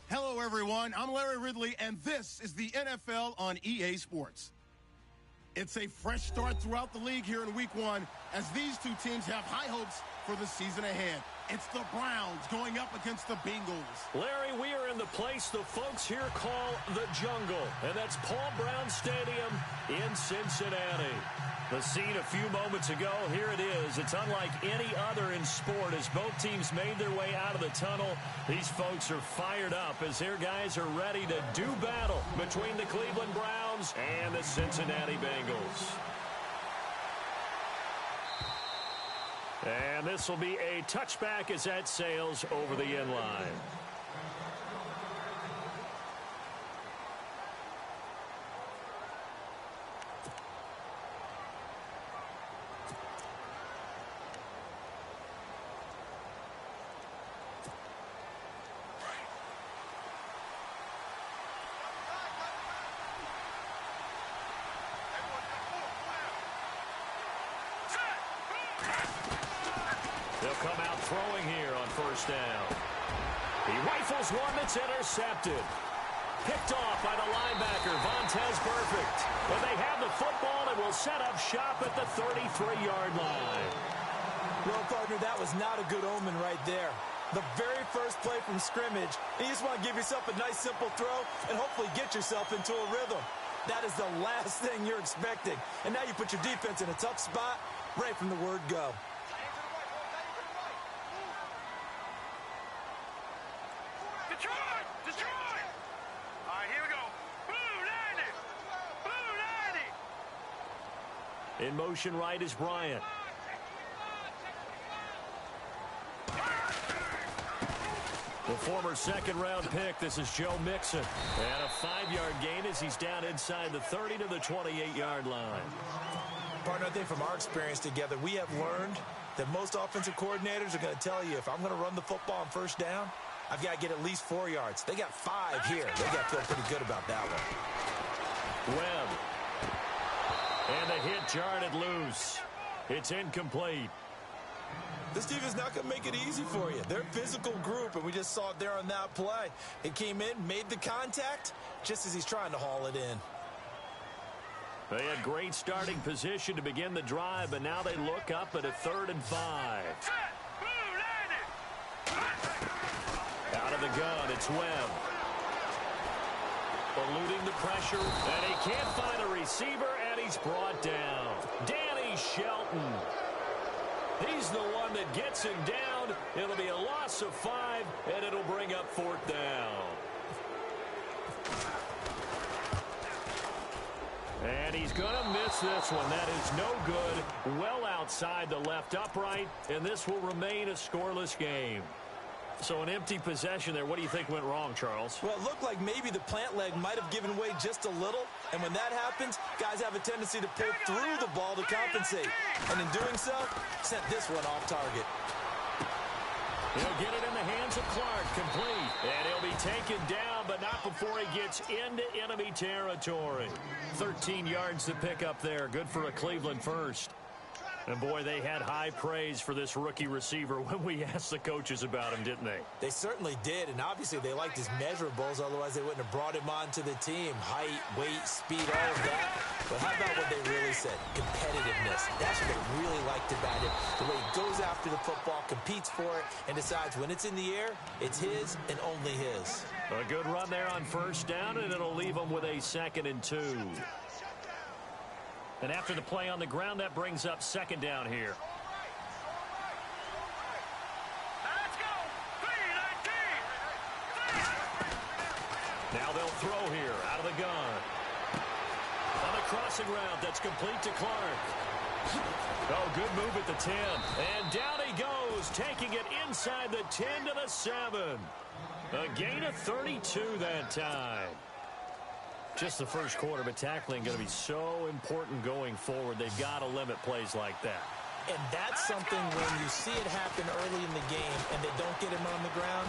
Hello, everyone. I'm Larry Ridley, and this is the NFL on EA Sports. It's a fresh start throughout the league here in Week 1 as these two teams have high hopes for the season ahead. It's the Browns going up against the Bengals. Larry, we are in the place the folks here call the Jungle, and that's Paul Brown Stadium in Cincinnati. The scene a few moments ago, here it is. It's unlike any other in sport as both teams made their way out of the tunnel. These folks are fired up as their guys are ready to do battle between the Cleveland Browns and the Cincinnati Bengals. And this will be a touchback as that sails over the end line. They'll come out throwing here on first down. He rifles one that's intercepted. Picked off by the linebacker, Vontaze Burfict. But they have the football and will set up shop at the 33-yard line. Well, partner, that was not a good omen right there. The very first play from scrimmage, and you just want to give yourself a nice, simple throw and hopefully get yourself into a rhythm. That is the last thing you're expecting. And now you put your defense in a tough spot right from the word go. In motion right is Bryant. The former second-round pick, this is Joe Mixon. And a 5-yard gain as he's down inside the 30 to the 28-yard line. Partner, I think from our experience together, we have learned that most offensive coordinators are going to tell you, if I'm going to run the football on first down, I've got to get at least 4 yards. They got 5 here. They got to feel pretty good about that one. Webb. And the hit jarred it loose. It's incomplete. This team is not going to make it easy for you. They're a physical group, and we just saw it there on that play. It came in, made the contact, just as he's trying to haul it in. They had great starting position to begin the drive, but now they look up at a 3rd and 5. Out of the gun, it's Webb. Eluding the pressure, and he can't find a receiver, and he's brought down. Danny Shelton. He's the one that gets him down. It'll be a loss of 5, and it'll bring up 4th down. And he's going to miss this one. That is no good. Well outside the left upright, and this will remain a scoreless game. So an empty possession there. What do you think went wrong, Charles? Well, it looked like maybe the plant leg might have given way just a little. And when that happens, guys have a tendency to pull through the ball to compensate. And in doing so, sent this one off target. He'll get it in the hands of Clark, complete. And he'll be taken down, but not before he gets into enemy territory. 13 yards to pick up there. Good for a Cleveland first. And, boy, they had high praise for this rookie receiver when we asked the coaches about him, didn't they? They certainly did, and obviously they liked his measurables. Otherwise, they wouldn't have brought him onto the team. Height, weight, speed, all of that. But how about what they really said? Competitiveness. That's what they really liked about him. The way he goes after the football, competes for it, and decides when it's in the air, it's his and only his. A good run there on first down, and it'll leave them with a 2nd and 2. And after the play on the ground, that brings up 2nd down here. Let's go. 3-19. Now they'll throw here out of the gun. On the crossing route, that's complete to Clark. Oh, good move at the 10. And down he goes, taking it inside the 10 to the 7. A gain of 32 that time. Just the first quarter, but tackling going to be so important going forward. They've got to limit plays like that. And that's something when you see it happen early in the game and they don't get him on the ground,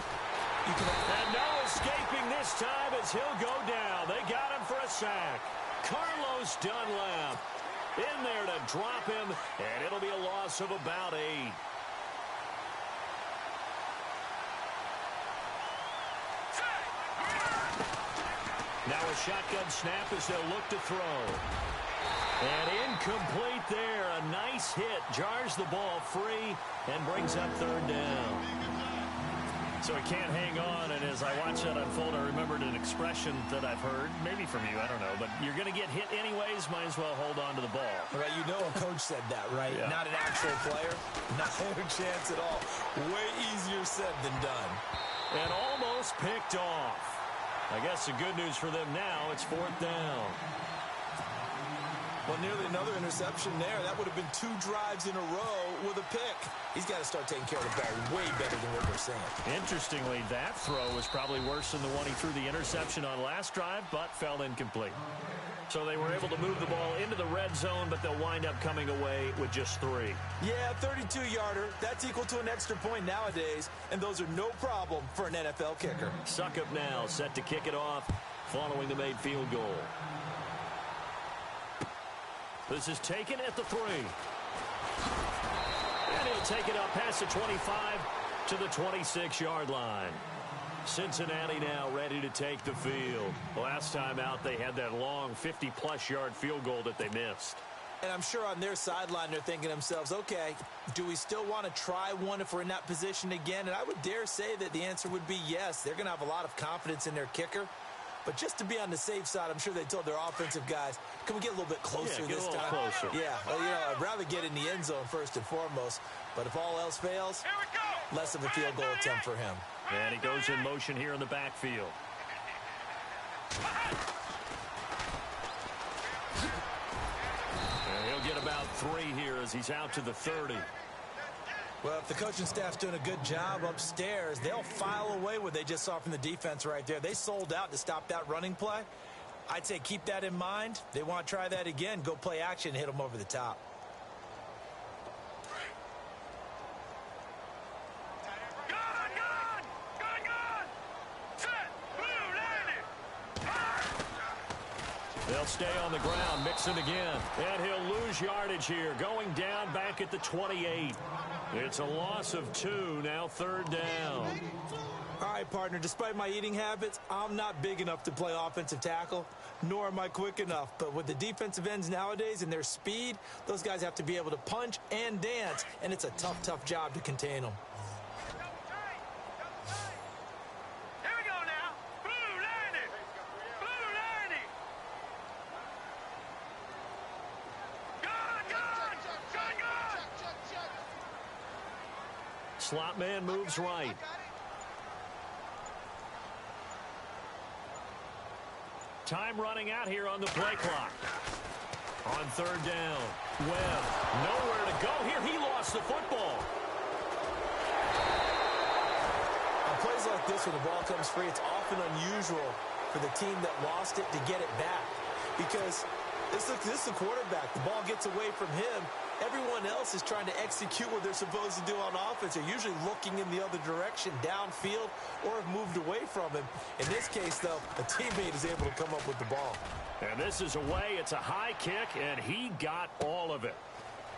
you can... And no escaping this time as he'll go down. They got him for a sack. Carlos Dunlap in there to drop him, and it'll be a loss of about 8. Now a shotgun snap as they'll look to throw. And incomplete there. A nice hit. Jars the ball free and brings up 3rd down. So he can't hang on, and as I watch that unfold, I remembered an expression that I've heard, maybe from you, I don't know, but you're going to get hit anyways, might as well hold on to the ball. Right, you know a coach said that, right? Yeah. Not an actual player. Not a chance at all. Way easier said than done. And almost picked off. I guess the good news for them now, it's 4th down. Well, nearly another interception there. That would have been 2 drives in a row with a pick. He's got to start taking care of the ball way better than what we're saying. Interestingly, that throw was probably worse than the one he threw the interception on last drive, but fell incomplete. So they were able to move the ball into the red zone, but they'll wind up coming away with just 3. Yeah, 32-yarder. That's equal to an extra point nowadays, and those are no problem for an NFL kicker. Suckup now, set to kick it off following the made field goal. This is taken at the 3. And he'll take it up past the 25 to the 26-yard line. Cincinnati now ready to take the field. Last time out, they had that long 50-plus yard field goal that they missed. And I'm sure on their sideline, they're thinking to themselves, okay, do we still want to try one if we're in that position again? And I would dare say that the answer would be yes. They're going to have a lot of confidence in their kicker. But just to be on the safe side, I'm sure they told their offensive guys, can we get a little bit closer this time? Closer. Yeah, well, you know, I'd rather get in the end zone first and foremost. But if all else fails, less of a field goal attempt for him. And he goes in motion here in the backfield. And he'll get about 3 here as he's out to the 30. Well, if the coaching staff's doing a good job upstairs, they'll file away what they just saw from the defense right there. They sold out to stop that running play. I'd say keep that in mind. They want to try that again. Go play action, hit them over the top. They'll stay on the ground, mix it again. And he'll lose yardage here, going down back at the 28. It's a loss of 2, now 3rd down. All right, partner, despite my eating habits, I'm not big enough to play offensive tackle, nor am I quick enough. But with the defensive ends nowadays and their speed, those guys have to be able to punch and dance, and it's a tough, tough job to contain them. Slot man moves right. Time running out here on the play clock. On 3rd down, Webb nowhere to go here. He lost the football. On plays like this where the ball comes free, it's often unusual for the team that lost it to get it back. Because this is the quarterback. The ball gets away from him. Everyone else is trying to execute what they're supposed to do on offense. They're usually looking in the other direction, downfield, or have moved away from him. In this case, though, a teammate is able to come up with the ball. And this is away. It's a high kick, and he got all of it.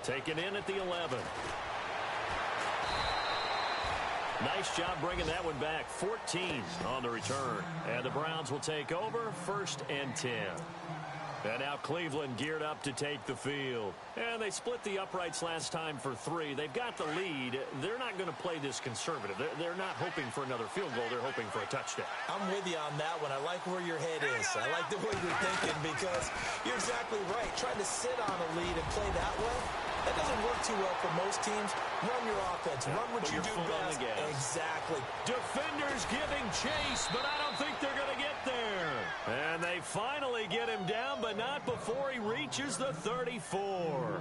Taken in at the 11. Nice job bringing that one back. 14 on the return. And the Browns will take over 1st and 10. And now Cleveland geared up to take the field. And they split the uprights last time for 3. They've got the lead. They're not going to play this conservative. They're not hoping for another field goal. They're hoping for a touchdown. I'm with you on that one. I like where your head is. I like the way you're thinking because you're exactly right. Trying to sit on a lead and play that way, that doesn't work too well for most teams. Run your offense. Run what you do best. Exactly. Defenders giving chase, but I don't think they're going to get there. And they finally get him down, but not before he reaches the 34.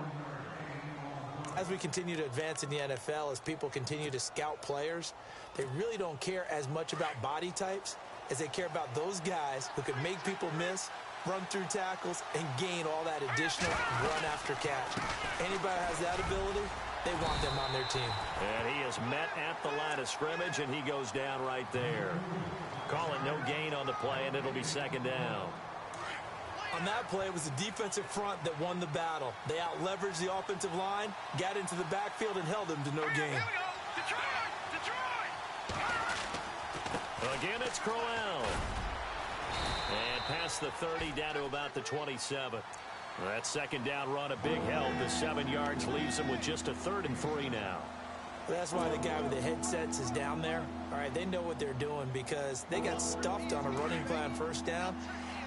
As we continue to advance in the NFL, as people continue to scout players, they really don't care as much about body types as they care about those guys who can make people miss, run through tackles, and gain all that additional run after catch. Anybody who has that ability, they want them on their team. And he is met at the line of scrimmage, and he goes down right there. Call it no gain on the play, and it'll be 2nd down. On that play, it was the defensive front that won the battle. They out-leveraged the offensive line, got into the backfield, and held them to no gain. Here we go. Detroit! Again, it's Crowell. And past the 30, down to about the 27. That second down run, a big help. The 7 yards leaves them with just a 3rd and 3 now. That's why the guy with the headsets is down there. All right, they know what they're doing because they got stuffed on a running play on first down.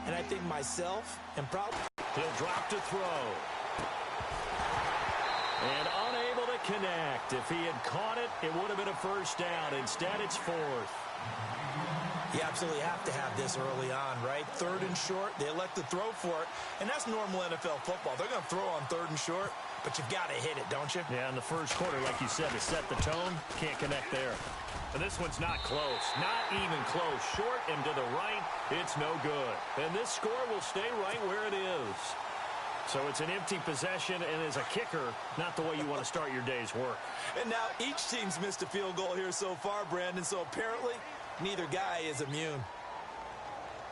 And I think myself and probably... He'll drop to throw. And unable to connect. If he had caught it, it would have been a first down. Instead, it's 4th. You absolutely have to have this early on, right? 3rd and short, they elect to throw for it. And that's normal NFL football. They're going to throw on 3rd and short, but you've got to hit it, don't you? Yeah, in the first quarter, like you said, to set the tone, can't connect there. And this one's not close. Not even close. Short and to the right, it's no good. And this score will stay right where it is. So it's an empty possession, and as a kicker, not the way you want to start your day's work. And now each team's missed a field goal here so far, Brandon, so apparently neither guy is immune.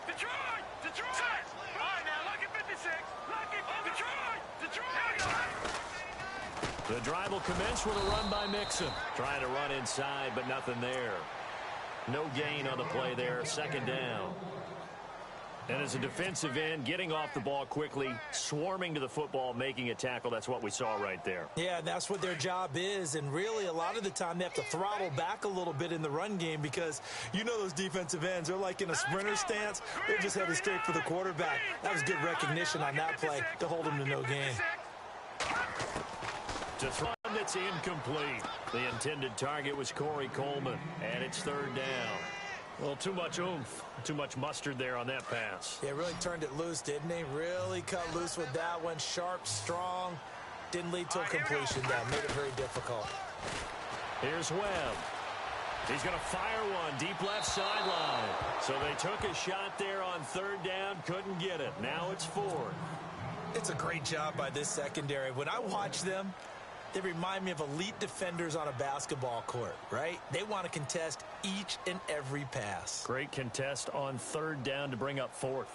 Detroit! Detroit! All right, now, look at 56. Look at Detroit! Detroit! The drive will commence with a run by Mixon. Trying to run inside, but nothing there. No gain on the play there. Second down. And as a defensive end, getting off the ball quickly, swarming to the football, making a tackle, that's what we saw right there. Yeah, that's what their job is. And really, a lot of the time, they have to throttle back a little bit in the run game because you know those defensive ends, they're like in a sprinter stance. They're just headed straight for the quarterback. That was good recognition on that play to hold him to no gain. To throw that's incomplete. The intended target was Corey Coleman, and it's 3rd down. Well, too much oomph, too much mustard there on that pass. Yeah, really turned it loose, didn't he? Really cut loose with that one. Sharp, strong. Didn't lead to a completion down. Made it very difficult. Here's Webb. He's going to fire one deep left sideline. So they took a shot there on 3rd down, couldn't get it. Now it's 4th. It's a great job by this secondary. When I watch them, they remind me of elite defenders on a basketball court, right? They want to contest each and every pass. Great contest on 3rd down to bring up 4th.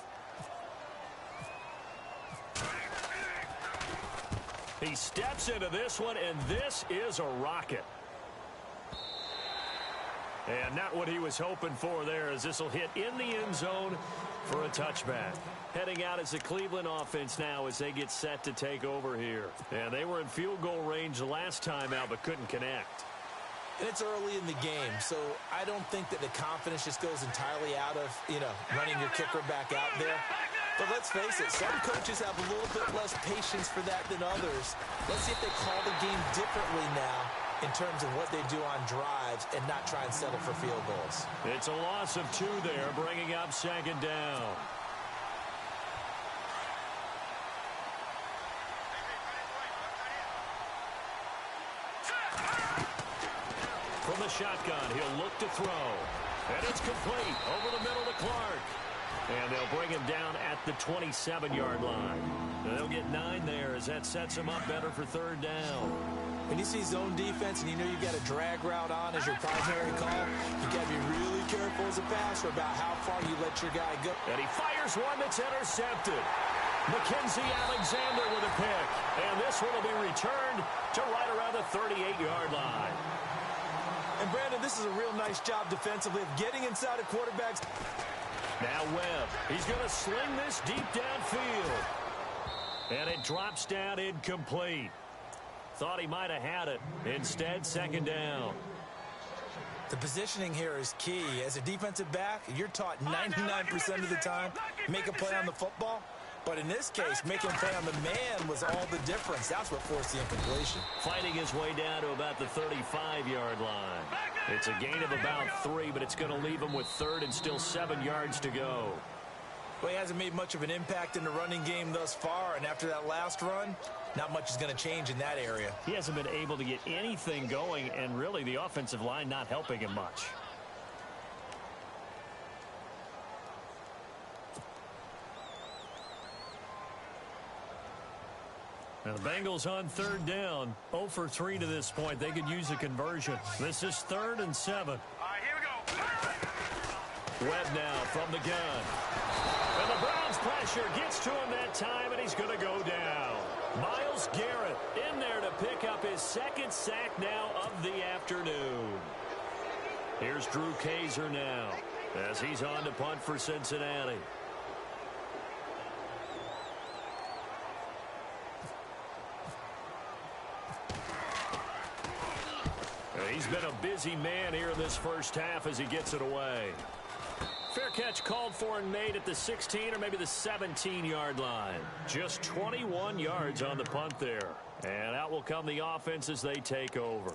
He steps into this one, and this is a rocket. And not what he was hoping for there, as this will hit in the end zone for a touchback. Heading out as the Cleveland offense now as they get set to take over here. And they were in field goal range the last time out, but couldn't connect. And it's early in the game, so I don't think that the confidence just goes entirely out of, running your kicker back out there. But let's face it, some coaches have a little bit less patience for that than others. Let's see if they call the game differently now in terms of what they do on drives and not try and settle for field goals. It's a loss of 2 there, bringing up 2nd down. From the shotgun, he'll look to throw. And it's complete over the middle to Clark. And they'll bring him down at the 27-yard line. And they'll get 9 there as that sets him up better for 3rd down. When you see zone defense and you know you've got a drag route on as your primary call, you've got to be really careful as a passer about how far you let your guy go. And he fires one that's intercepted. Mackenzie Alexander with a pick. And this one will be returned to right around the 38-yard line. And, Brandon, this is a real nice job defensively of getting inside of quarterbacks. Now Webb. He's going to sling this deep downfield. And it drops down incomplete. Thought he might have had it. Instead, 2nd down. The positioning here is key. As a defensive back, you're taught 99% of the time, make a play on the football. But in this case, making a play on the man was all the difference. That's what forced the incompletion. Fighting his way down to about the 35-yard line. It's a gain of about 3, but it's going to leave him with 3rd and still 7 yards to go. Well, he hasn't made much of an impact in the running game thus far, and after that last run, not much is going to change in that area. He hasn't been able to get anything going, and really the offensive line not helping him much. Now the Bengals on 3rd down, 0 for 3 to this point. They could use a conversion. This is 3rd and 7. All right, here we go. Webb now from the gun. And the Browns pressure gets to him that time, and he's going to go down. Myles Garrett in there to pick up his second sack now of the afternoon. Here's Drew Kaiser now as he's on to punt for Cincinnati. He's been a busy man here in this first half as he gets it away. Fair catch called for and made at the 16 or maybe the 17-yard line. Just 21 yards on the punt there. And out will come the offense as they take over.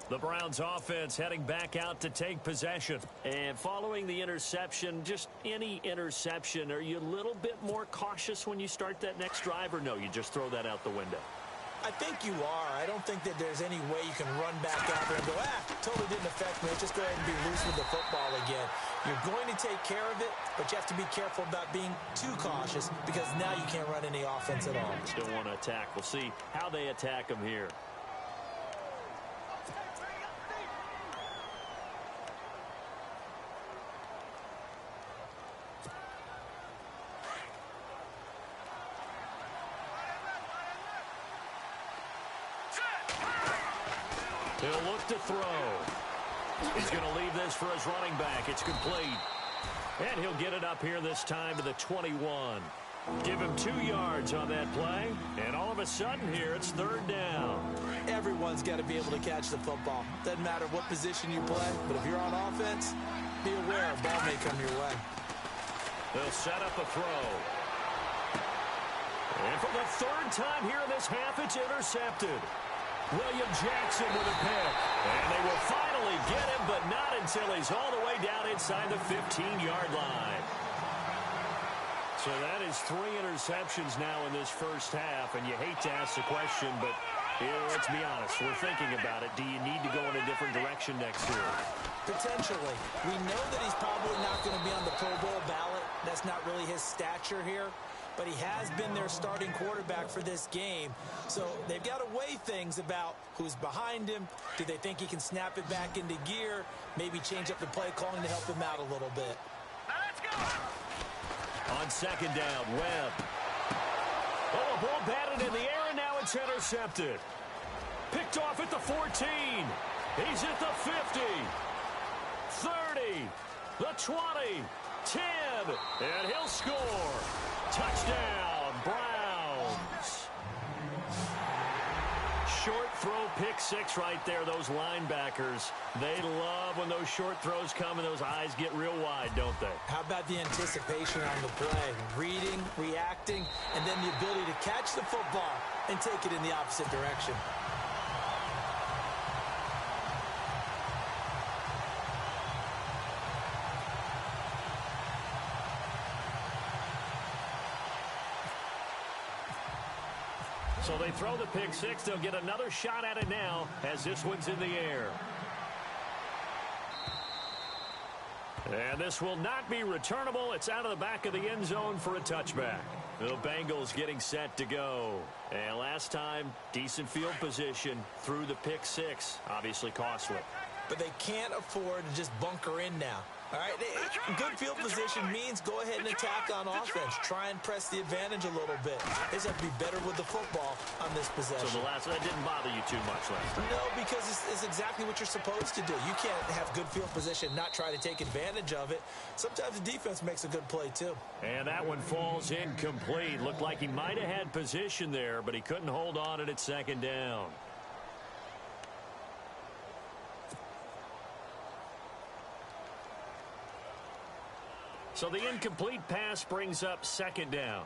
The Browns offense heading back out to take possession. And following the interception, just any interception, are you a little bit more cautious when you start that next drive, or no, you just throw that out the window? I think you are. I don't think that there's any way you can run back out there and go, totally didn't affect me. Just go ahead and be loose with the football again. You're going to take care of it, but you have to be careful about being too cautious because now you can't run any offense at all. Still want to attack. We'll see how they attack him here. He'll look to throw. He's going to leave this for his running back. It's complete. And he'll get it up here this time to the 21. Give him 2 yards on that play. And all of a sudden here, it's third down. Everyone's got to be able to catch the football. Doesn't matter what position you play, but if you're on offense, be aware a ball may come your way. They'll set up a throw. And for the third time here in this half, it's intercepted. William Jackson with a pick. And they will finally get him, but not until he's all the way down inside the 15-yard line. So that is 3 interceptions now in this first half, and you hate to ask the question, but let's be honest, we're thinking about it. Do you need to go in a different direction next year? Potentially. We know that he's probably not going to be on the Pro Bowl ballot. That's not really his stature here. But he has been their starting quarterback for this game. So they've got to weigh things about who's behind him. Do they think he can snap it back into gear? Maybe change up the play calling to help him out a little bit. Let's go! On second down, Webb. Oh, a ball batted in the air, and now it's intercepted. Picked off at the 14. He's at the 50. 30. The 20. 10. And he'll score. Touchdown, Browns. Short throw, pick six right there. Those linebackers, they love when those short throws come and those eyes get real wide, don't they? How about the anticipation on the play? Reading, reacting, and then the ability to catch the football and take it in the opposite direction. So they throw the pick six. They'll get another shot at it now as this one's in the air. And this will not be returnable. It's out of the back of the end zone for a touchback. The Bengals getting set to go. And last time, decent field position through the pick six. Obviously costly. But they can't afford to just bunker in now. All right, good field position means go ahead and attack on offense. Try and press the advantage a little bit. They just have to be better with the football on this possession. So that didn't bother you too much last time? No, because it's exactly what you're supposed to do. You can't have good field position and not try to take advantage of it. Sometimes the defense makes a good play, too. And that one falls incomplete. Looked like he might have had position there, but he couldn't hold on at second down. So the incomplete pass brings up second down.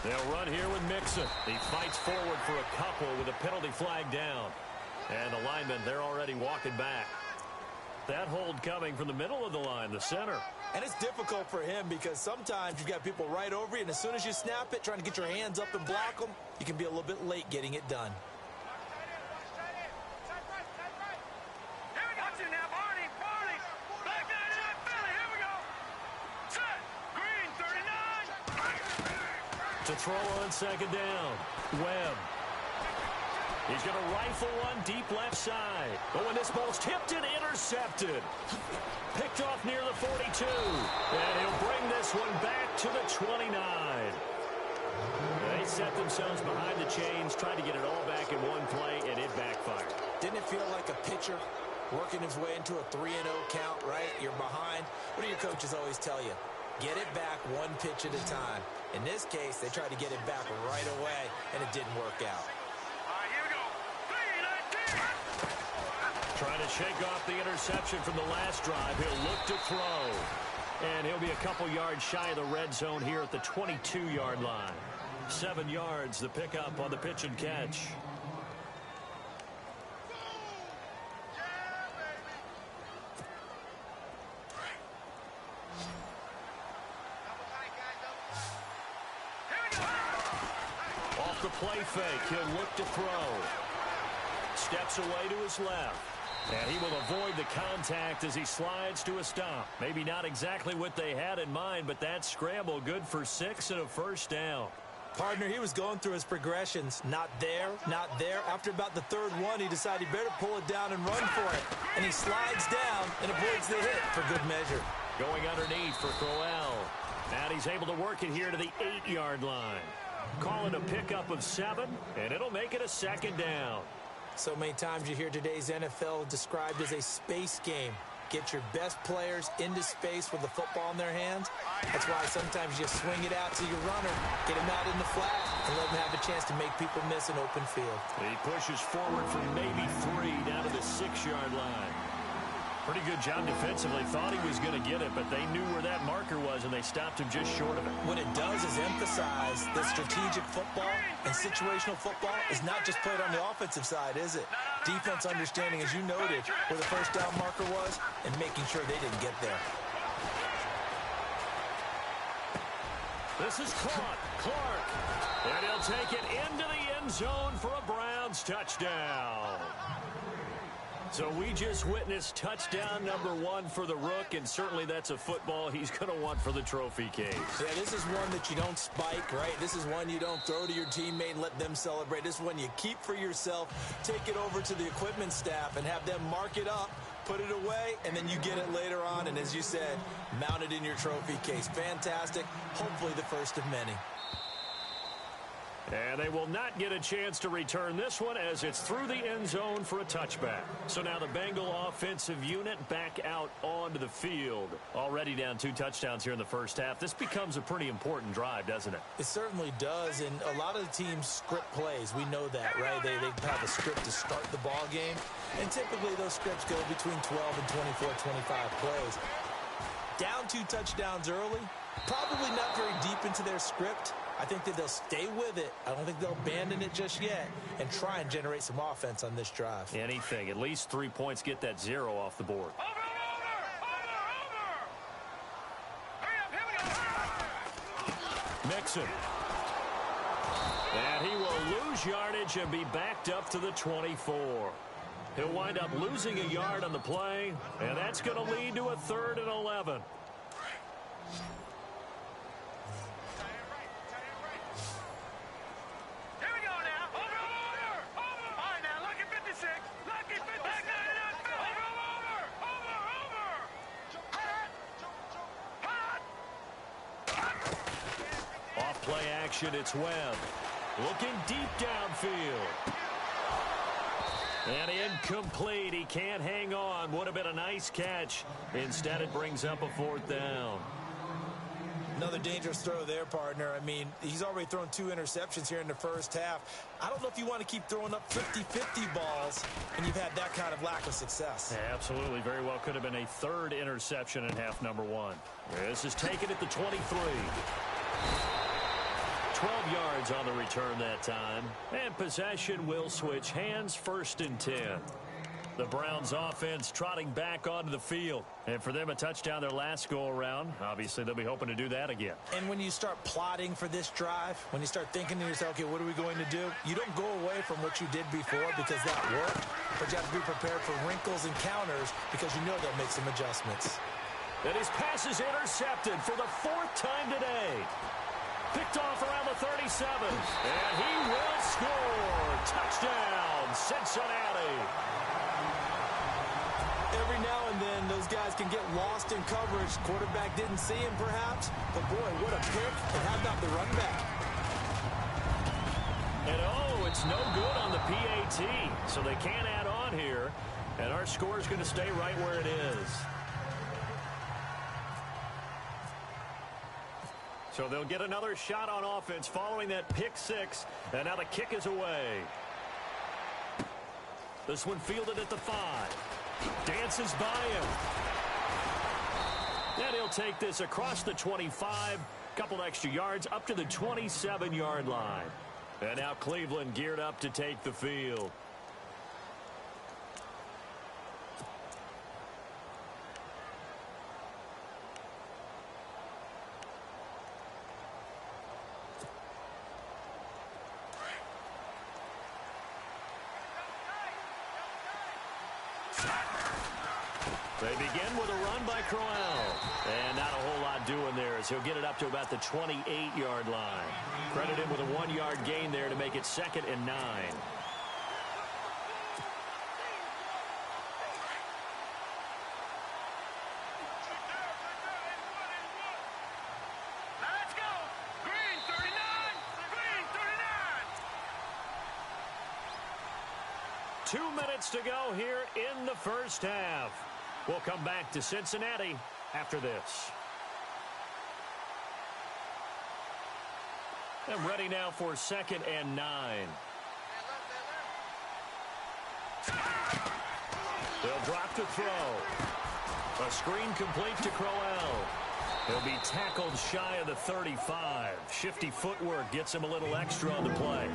They'll run here with Mixon. He fights forward for a couple with a penalty flag down. And the linemen, they're already walking back. That hold coming from the middle of the line, the center. And it's difficult for him because sometimes you've got people right over you, and as soon as you snap it, trying to get your hands up and block them, you can be a little bit late getting it done. To throw on second down, Webb. He's going to rifle one deep left side. Oh, and this ball's tipped and intercepted. Picked off near the 42. And he'll bring this one back to the 29. They set themselves behind the chains, tried to get it all back in one play, and it backfired. Didn't it feel like a pitcher working his way into a 3-0 count, right? You're behind. What do your coaches always tell you? Get it back one pitch at a time. In this case, they tried to get it back right away, and it didn't work out. All right, here we go. 3-19. Trying to shake off the interception from the last drive. He'll look to throw. And he'll be a couple yards shy of the red zone here at the 22-yard line. 7 yards, the pickup on the pitch and catch. Off the play fake, he'll look to throw. Steps away to his left. And he will avoid the contact as he slides to a stop. Maybe not exactly what they had in mind, but that scramble good for 6 and a first down. Partner, he was going through his progressions. Not there, not there. After about the third one, he decided he better pull it down and run for it. And he slides down and avoids the hit for good measure. Going underneath for Crowell. And he's able to work it here to the 8-yard line. Call it a pickup of 7, and it'll make it a second down. So many times you hear today's NFL described as a space game. Get your best players into space with the football in their hands. That's why sometimes you swing it out to your runner, get him out in the flat, and let him have a chance to make people miss an open field. He pushes forward from maybe 3 down to the 6-yard line. Pretty good job defensively. Thought he was going to get it, but they knew where that marker was, and they stopped him just short of it. What it does is emphasize that strategic football and situational football is not just played on the offensive side, is it? Defense understanding, as you noted, where the first down marker was and making sure they didn't get there. This is caught. Clark. And he'll take it into the end zone for a Browns touchdown. So we just witnessed touchdown number 1 for the Rook, and certainly that's a football he's going to want for the trophy case. Yeah, this is one that you don't spike, right? This is one you don't throw to your teammate and let them celebrate. This is one you keep for yourself, take it over to the equipment staff and have them mark it up, put it away, and then you get it later on. And as you said, mount it in your trophy case. Fantastic. Hopefully the first of many. And they will not get a chance to return this one as it's through the end zone for a touchback. So now the Bengal offensive unit back out onto the field. Already down 2 touchdowns here in the first half. This becomes a pretty important drive, doesn't it? It certainly does, and a lot of the teams script plays. We know that, right? They have a script to start the ball game, and typically those scripts go between 12 and 24, 25 plays. Down 2 touchdowns early, probably not very deep into their script. I think that they'll stay with it. I don't think they'll abandon it just yet and try and generate some offense on this drive. Anything. At least 3 points, get that 0 off the board. Over! Hurry up, here we go! Mixon. And he will lose yardage and be backed up to the 24. He'll wind up losing a yard on the play, and that's going to lead to a 3rd and 11. It's Webb looking deep downfield. And incomplete. He can't hang on. Would have been a nice catch. Instead, it brings up a 4th down. Another dangerous throw there, partner. I mean, he's already thrown 2 interceptions here in the first half. I don't know if you want to keep throwing up 50-50 balls, and you've had that kind of lack of success. Yeah, absolutely. Very well could have been a 3rd interception in half number 1. This is taken at the 23. 12 yards on the return that time. And possession will switch hands, 1st and 10. The Browns offense trotting back onto the field. And for them, a touchdown their last go-around. Obviously, they'll be hoping to do that again. And when you start plotting for this drive, when you start thinking to yourself, okay, what are we going to do? You don't go away from what you did before because that worked. But you have to be prepared for wrinkles and counters because you know they'll make some adjustments. And his pass is intercepted for the 4th time today. Picked off around the 37. And he will score. Touchdown, Cincinnati. Every now and then, those guys can get lost in coverage. Quarterback didn't see him, perhaps. But, boy, what a pick. And how about the run back? And, oh, it's no good on the PAT. So they can't add on here. And our score is going to stay right where it is. So they'll get another shot on offense following that pick six. And now the kick is away. This one fielded at the 5. Dances by him. And he'll take this across the 25. Couple extra yards up to the 27-yard line. And now Cleveland geared up to take the field. They begin with a run by Crowell. And not a whole lot doing there as he'll get it up to about the 28-yard line. Credit him with a 1-yard gain there to make it 2nd and 9. Let's go. Green 39. Green 39. 2 minutes to go here in the first half. We'll come back to Cincinnati after this. And ready now for 2nd and 9. They'll drop to throw. A screen complete to Crowell. He'll be tackled shy of the 35. Shifty footwork gets him a little extra on the play.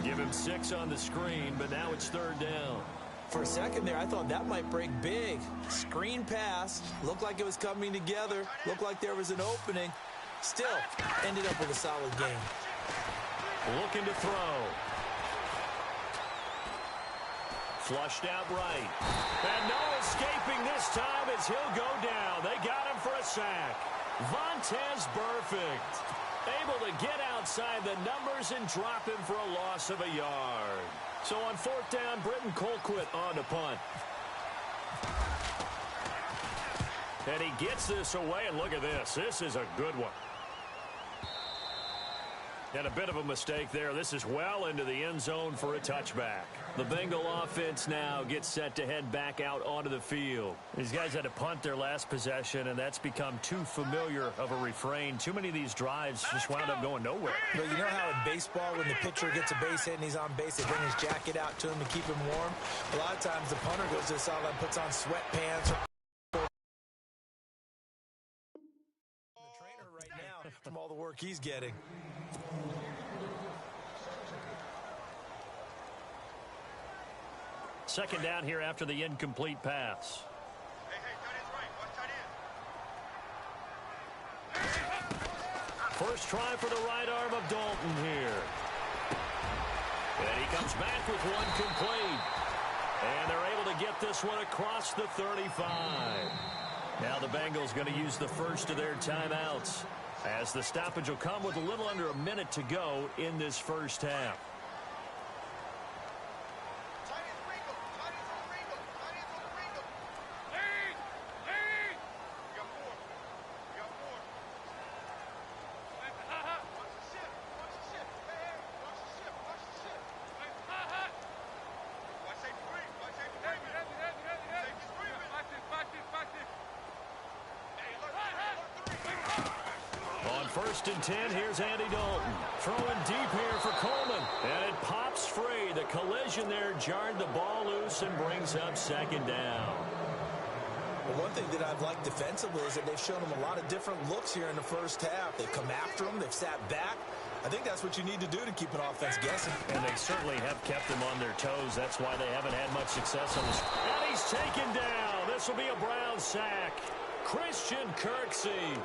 Give him 6 on the screen, but now it's 3rd down. For a second there, I thought that might break big. Screen pass. Looked like it was coming together. Looked like there was an opening. Still, ended up with a solid game. Looking to throw. Flushed out right. And no escaping this time as he'll go down. They got him for a sack. Vontaze Burfict able to get outside the numbers and drop him for a loss of a yard. So on 4th down, Britton Colquitt on to punt. And he gets this away, and look at this. This is a good one. And a bit of a mistake there. This is well into the end zone for a touchback. The Bengal offense now gets set to head back out onto the field. These guys had to punt their last possession, and that's become too familiar of a refrain. Too many of these drives just wound up going nowhere. But you know how in baseball, when the pitcher gets a base hit and he's on base, they bring his jacket out to him to keep him warm? A lot of times the punter goes to the sideline, puts on sweatpants or the trainer right now from all the work he's getting. Second down here after the incomplete pass. Hey, tight end's right. Watch tight end. First try for the right arm of Dalton here. And he comes back with one complete. And they're able to get this one across the 35. Now the Bengals going to use the first of their timeouts, as the stoppage will come with a little under a minute to go in this first half. First and 10, here's Andy Dalton. Throwing deep here for Coleman. And it pops free. The collision there jarred the ball loose and brings up 2nd down. Well, one thing that I've liked defensively is that they've shown them a lot of different looks here in the first half. They've come after them. They've sat back. I think that's what you need to do to keep an offense guessing. And they certainly have kept them on their toes. That's why they haven't had much success on this. And he's taken down. This will be a Brown sack. Christian Kirksey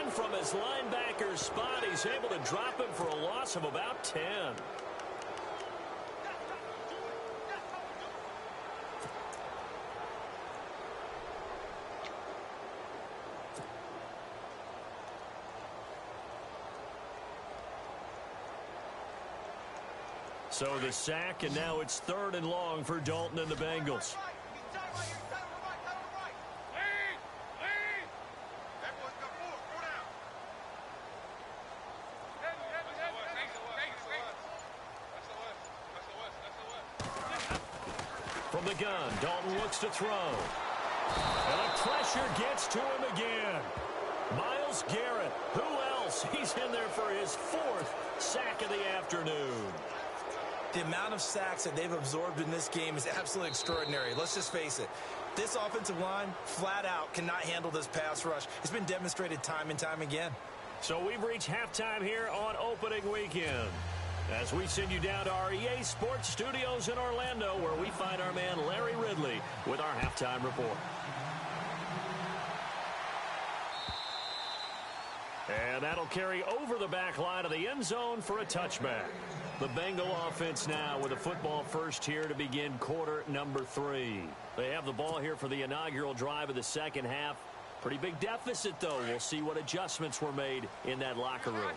in from his linebacker spot. He's able to drop him for a loss of about 10. So the sack, and now it's 3rd and long for Dalton and the Bengals. From the gun, Dalton looks to throw. And the pressure gets to him again. Myles Garrett, who else? He's in there for his 4th sack of the afternoon. The amount of sacks that they've absorbed in this game is absolutely extraordinary. Let's just face it. This offensive line, flat out, cannot handle this pass rush. It's been demonstrated time and time again. So we've reached halftime here on opening weekend, as we send you down to our EA Sports Studios in Orlando, where we find our man Larry Ridley with our halftime report. And that'll carry over the back line of the end zone for a touchback. The Bengal offense now with a football first here to begin quarter number 3. They have the ball here for the inaugural drive of the second half. Pretty big deficit, though. We'll see what adjustments were made in that locker room.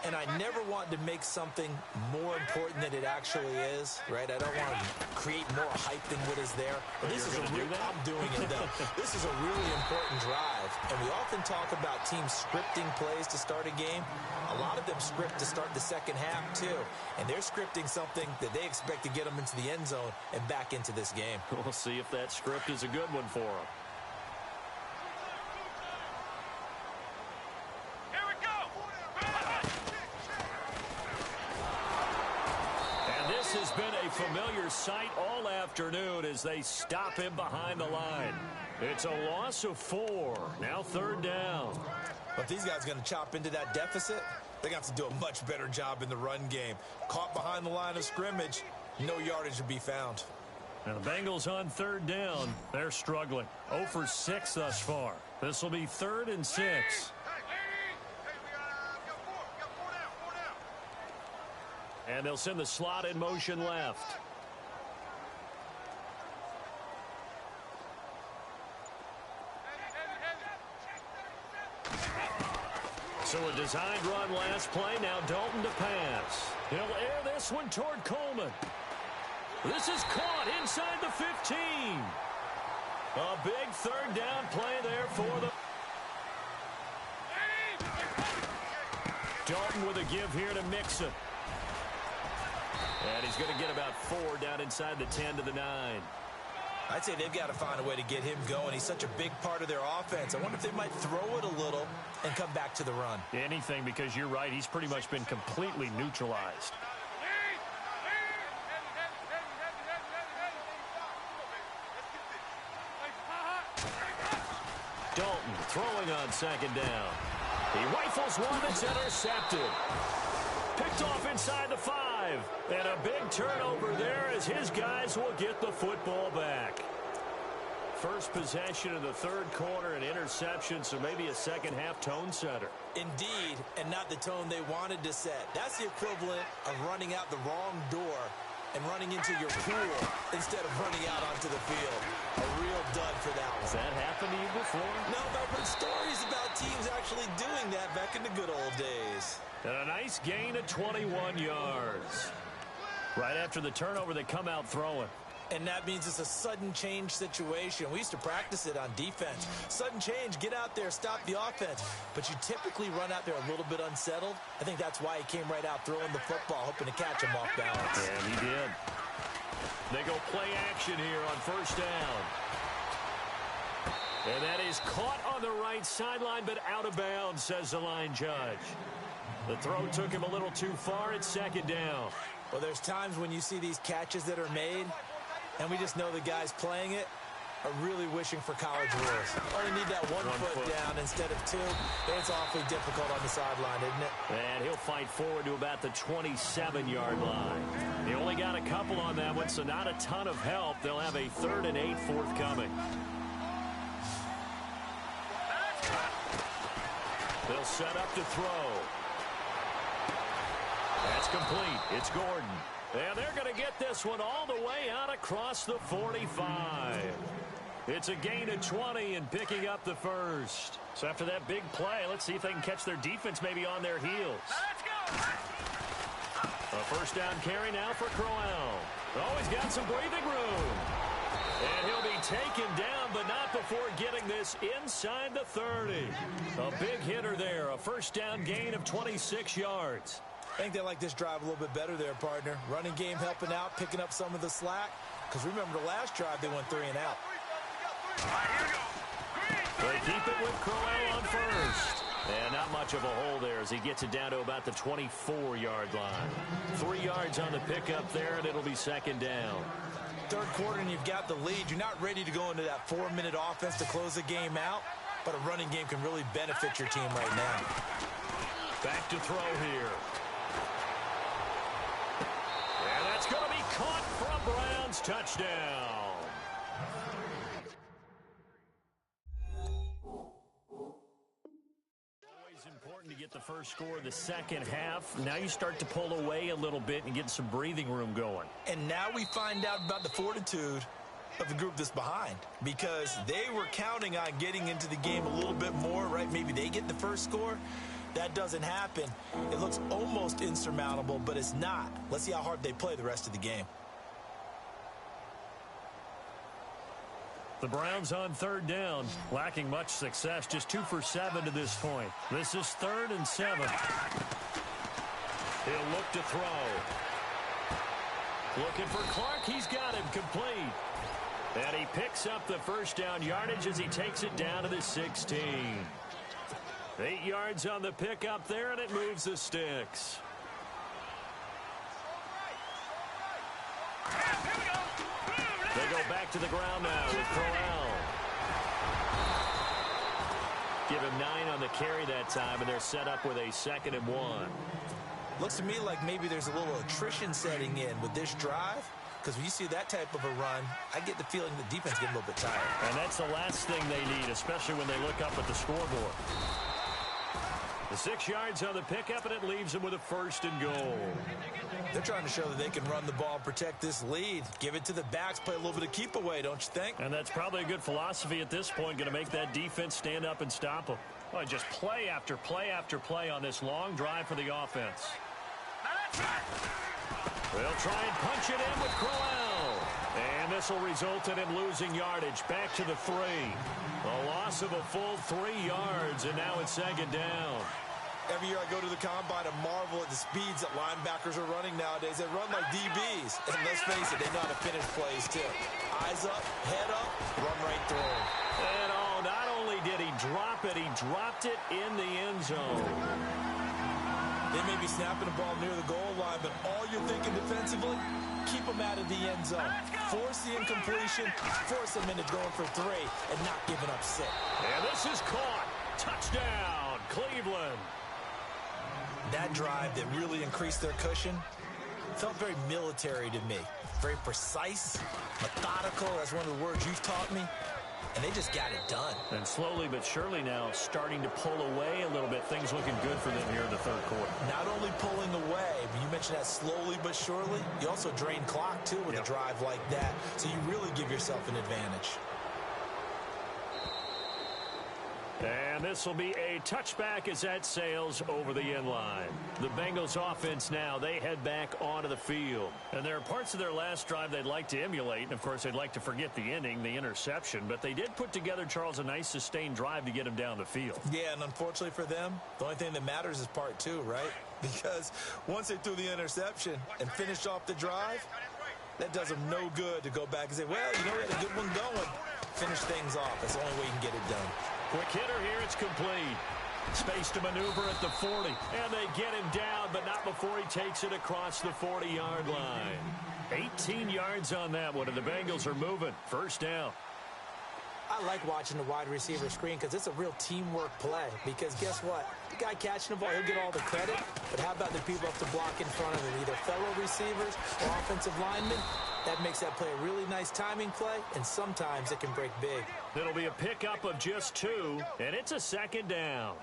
And I never want to make something more important than it actually is, right? I don't want to create more hype than what is there. But this is I'm doing it, though. This is a really important drive. And we often talk about teams scripting plays to start a game. A lot of them script to start the second half, too. And they're scripting something that they expect to get them into the end zone and back into this game. We'll see if that script is a good one for them. Has been a familiar sight all afternoon as they stop him behind the line. It's a loss of 4. Now 3rd down. If these guys are going to chop into that deficit, they're going to have to do a much better job in the run game. Caught behind the line of scrimmage, no yardage to be found. Now the Bengals on 3rd down. They're struggling. 0 for 6 thus far. This will be 3rd and 6. And they'll send the slot in motion left. So a designed run last play. Now Dalton to pass. He'll air this one toward Coleman. This is caught inside the 15. A big 3rd down play there for the... Dalton with a give here to Mixon. And he's going to get about 4 down inside the 10 to the 9. I'd say they've got to find a way to get him going. He's such a big part of their offense. I wonder if they might throw it a little and come back to the run. Anything, because you're right. He's pretty much been completely neutralized. Dalton throwing on 2nd down. He rifles one that's intercepted. Picked off inside the 5. And a big turnover there as his guys will get the football back. First possession of the 3rd quarter, an interception, so maybe a second half tone setter. Indeed, and not the tone they wanted to set. That's the equivalent of running out the wrong door and running into your pool instead of running out onto the field. A real dud for that one. Has that happened to you before? No, but I've heard stories about teams actually doing that back in the good old days. And a nice gain of 21 yards. Right after the turnover, they come out throwing. And that means it's a sudden change situation. We used to practice it on defense. Sudden change, get out there, stop the offense. But you typically run out there a little bit unsettled. I think that's why he came right out throwing the football, hoping to catch him off balance. And he did. They go play action here on 1st down. And that is caught on the right sideline, but out of bounds, says the line judge. The throw took him a little too far. It's 2nd down. Well, there's times when you see these catches that are made, and we just know the guys playing it are really wishing for college rules. Only need that one foot down instead of 2. It's awfully difficult on the sideline, isn't it? And he'll fight forward to about the 27-yard line. He only got a couple on that one, so not a ton of help. They'll have a 3rd and 8 forthcoming. They'll set up to throw. That's complete. It's Gordon. And they're going to get this one all the way out across the 45. It's a gain of 20 and picking up the 1st. So after that big play, let's see if they can catch their defense maybe on their heels. Let's go! A first down carry now for Crowell. Oh, he's got some breathing room. And he'll be taken down, but not before getting this inside the 30. A big hitter there, a first down gain of 26 yards. I think they like this drive a little bit better there, partner. Running game helping out, picking up some of the slack. Because remember the last drive, they went 3 and out. They keep it with Crowell on first. And not much of a hole there as he gets it down to about the 24-yard line. 3 yards on the pickup there, and it'll be second down. Third quarter, and you've got the lead. You're not ready to go into that 4-minute offense to close the game out, but a running game can really benefit your team right now. Back to throw here. And that's going to be caught from Browns. Touchdown. To get the first score of the second half. Now you start to pull away a little bit and get some breathing room going. And now we find out about the fortitude of the group that's behind, because they were counting on getting into the game a little bit more, right? Maybe they get the first score. That doesn't happen. It looks almost insurmountable, but it's not. Let's see how hard they play the rest of the game. The Browns on third down, lacking much success, just 2 for 7 to this point. This is 3rd and 7. He'll look to throw. Looking for Clark. He's got him complete. And he picks up the first down yardage as he takes it down to the 16. 8 yards on the pickup there, and it moves the sticks. They go back to the ground now with Crowell. Give him 9 on the carry that time, and they're set up with a 2nd and 1. Looks to me like maybe there's a little attrition setting in with this drive, because when you see that type of a run, I get the feeling the defense getting a little bit tired. And that's the last thing they need, especially when they look up at the scoreboard. The 6 yards on the pickup, and it leaves them with a 1st and goal. They're trying to show that they can run the ball and protect this lead. Give it to the backs, play a little bit of keep away, don't you think? And that's probably a good philosophy at this point, going to make that defense stand up and stop them. Well, just play after play after play on this long drive for the offense. They'll try and punch it in with Crowell. And this will result in him losing yardage. Back to the 3. A loss of a full 3 yards, and now it's 2nd down. Every year I go to the combine and marvel at the speeds that linebackers are running nowadays. They run like DBs. And let's face it, they know how to finish plays too. Eyes up, head up, run right through them. And not only did he drop it, he dropped it in the end zone. They may be snapping the ball near the goal line, but all you're thinking defensively, keep them out of the end zone. Force the incompletion, force them into going for 3, and not giving up 6. And this is caught. Touchdown, Cleveland. That drive that really increased their cushion felt very military to me. Very precise, methodical. That's one of the words you've taught me. And they just got it done. And slowly but surely now starting to pull away a little bit. Things looking good for them here in the third quarter. Not only pulling away, but you mentioned that slowly but surely. You also drain clock, too, with a drive like that. So you really give yourself an advantage. And this will be a touchback as that sails over the end line. The Bengals offense now, they head back onto the field. And there are parts of their last drive they'd like to emulate. And, of course, they'd like to forget the ending, the interception. But they did put together, Charles, a nice sustained drive to get them down the field. Yeah, and unfortunately for them, the only thing that matters is part 2, right? Because once they threw the interception and finished off the drive, that does them no good to go back and say, well, you know, we had a good one going. Finish things off. That's the only way you can get it done. Quick hitter here, it's complete. Space to maneuver at the 40. And they get him down, but not before he takes it across the 40-yard line. 18 yards on that one, and the Bengals are moving. First down. I like watching the wide receiver screen because it's a real teamwork play. Because guess what? The guy catching the ball, he'll get all the credit. But how about the people up to block in front of him? Either fellow receivers or offensive linemen. That makes that play a really nice timing play, and sometimes it can break big. It'll be a pickup of just 2, and it's a 2nd down.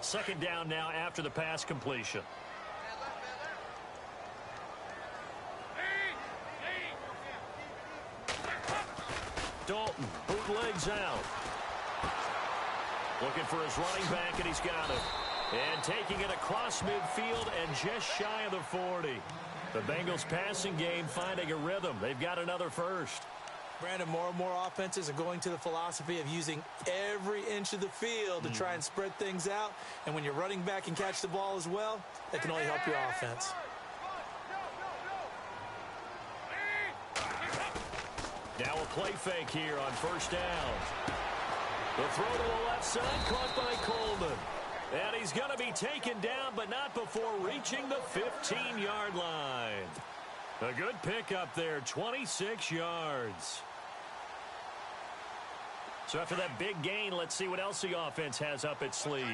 Second down now after the pass completion. Dalton bootlegs out. Looking for his running back, and he's got it. And taking it across midfield and just shy of the 40. The Bengals passing game finding a rhythm. They've got another first. Brandon, more and more offenses are going to the philosophy of using every inch of the field to try and spread things out. And when you're running back and catch the ball as well, that can only help your offense. Now a play fake here on first down. The throw to the left side caught by Coleman. And he's going to be taken down, but not before reaching the 15-yard line. A good pickup there, 26 yards. So after that big gain, let's see what else the offense has up its sleeve.